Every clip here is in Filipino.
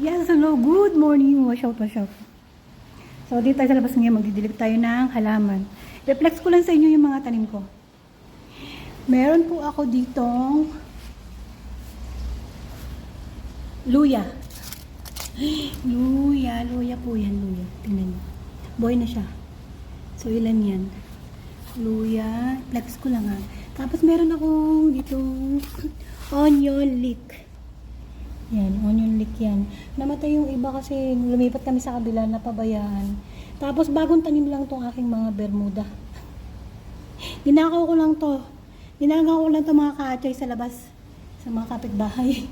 Yes, hello, good morning. Wash out, wash out. So, dito tayo sa labas ngayon, magdidilig tayo ng halaman. Reflex ko lang sa inyo yung mga tanim ko. Meron po ako ditong luya. Luya po yan, luya. Tingnan nyo. Buhay na siya. So, ilan yan? Luya. Flex ko lang ha. Tapos, meron akong ditong onion leek. Yan, onion leek yan. Namatay yung iba kasi lumipat kami sa kabila, napabayaan. Tapos bagong tanim lang tong aking mga bermuda. Ginagawa ko lang to. Ginagawa ko lang to mga kaatay sa labas. Sa mga kapitbahay.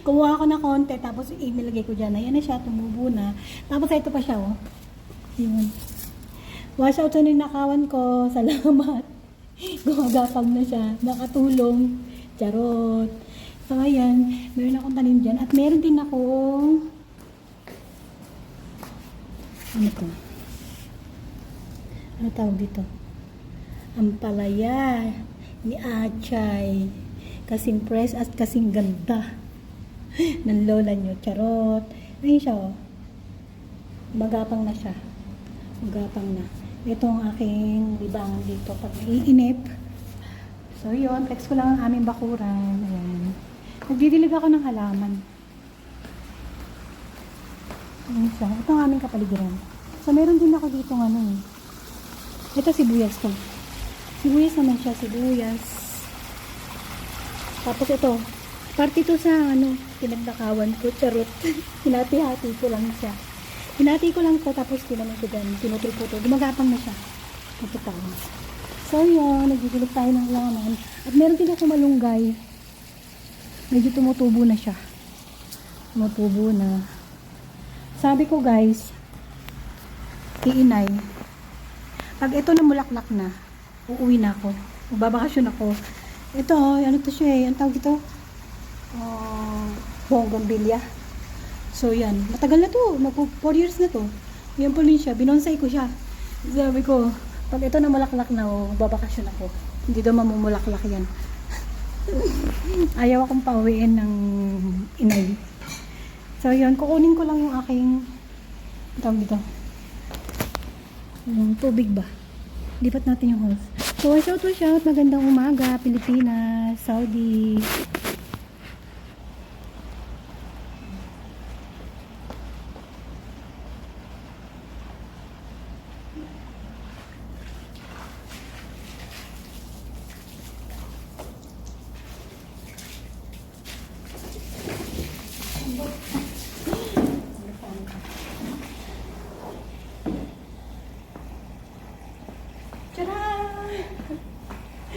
Kumuha ako ng konti, tapos inilagay ko dyan. Ayan na siya, tumubo na. Tapos ito pa siya, oh. Yun. Wash out sa ninakawan ko. Salamat. Gumagapang na siya. Nakatulong. Charot. So, ayan, meron akong tanim dyan. At meron din akong ano to? Ano tawag dito? Ampalaya ni Achay. Kasing fresh at kasing ganda ng lola nyo. Charot. Ayun siya, oh. Magapang na siya. Magapang na. Ito ang aking libangan dito pag iinip. So, yun. Flex ko lang ang aming bakuran. Ayan. Nagdidilig ako ng halaman. Ayan siya. Ito ang aming kapaligiran. So, meron din ako dito ng ano eh. Ito sibuyas to. Sibuyas naman siya. Sibuyas. Tapos ito. Parte to sa ano, pinagnakawan ko. Charot. Hinati-hati ko lang siya. Hinati ko lang ito. Tapos tinanong ko dyan. Tinutol ko ito. Gumagapang na siya. Kapitawin. So, yun. Nagdidilig tayo ng halaman. At meron din ako malunggay. Medyo tumutubo na siya. Tumutubo na. Sabi ko guys, iinay. Pag ito na mulaklak na, uuwi na ako. Magbabakasyon ako. Ito, ano to siya eh. Ang tawag ito? Bougainvillea. So yan. Matagal na to. 4 years na to. Yan po rin siya. Binonsay ko siya. Sabi ko, pag ito na mulaklak na, magbabakasyon ako. Hindi daw mamumulaklak yan. Ayaw akong pauwiin ng inay. So yun, kukunin ko lang yung aking tawag dito, yung tubig ba, lipat natin yung hose. So wash out, magandang umaga Pilipinas, Saudi.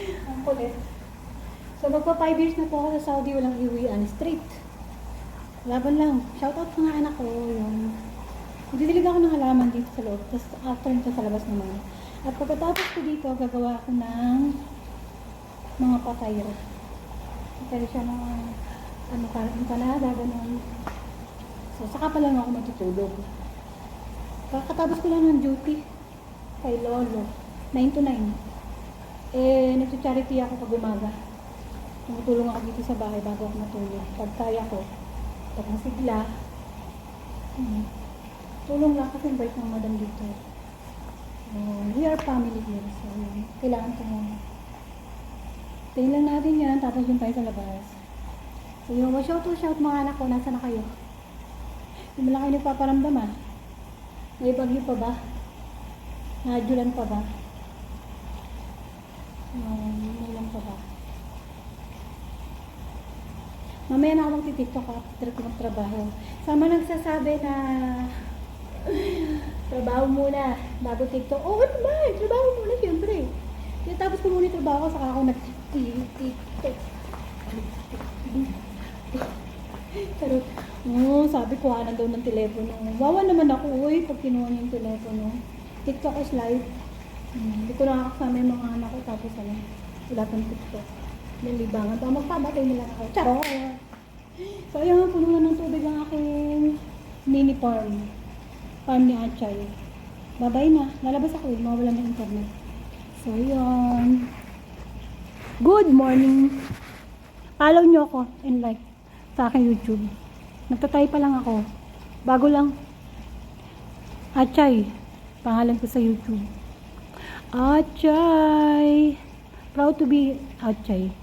Ang kulit. So magpa 5 years na po ako sa Saudi, walang iwian. Straight. Laban lang. Shoutout sa mga anak ko. Yung didilig ako ng halaman dito sa loob. Tapos after nito sa labas naman. At pagkatapos ko dito, gagawa ako ng mga patayro. Patayro siya ng ano, Canada, ganun. So saka pa lang ako matutulog. Pagkatapos ko lang ng duty kay Lolo. 9 to 9. Nagsa-charity ako pag umaga. Tumutulong ako dito sa bahay bago ako matulog. Pag kaya ko, pag masigla, tulong lang kasi bait ng madam dito. We are family here. So, kailangan ko muna. Tayo lang natin yan, tapos dun tayo sa labas. So, yung shout mga anak ko, nasa na kayo? Hindi mo lang kayo nagpaparamdam ah. May bagyo pa ba? Nadulan pa ba? Nilang pa ba? Mamaya na ako magti-tiktok after ko magtrabaho. Sama nagsasabi na trabaho muna bago TikTok. Oh, ano ba? Trabaho muna siyempre. Kaya tapos ko muna yung trabaho, saka ako nag-tiktok. Charot. Sabi ko hanan daw ng telepono. Wawa naman ako, pag kinuha niya yung telepono. TikTok is live. Hindi ko nakakasama yung mga anak ko, tapos ano, wala pang TikTok. Nalibangan pa, magpabatay nila ako. Charot! So, ayun, puno na ng tubig ang aking mini farm. Farm ni Achay. Babay na. Lalabas ako mawala ng internet. So, ayun. Good morning! Follow nyo ako and like sa aking YouTube. Nagtatry pa lang ako. Bago lang. Achay. Pangalan ko sa YouTube. Achay. Proud to be Achay.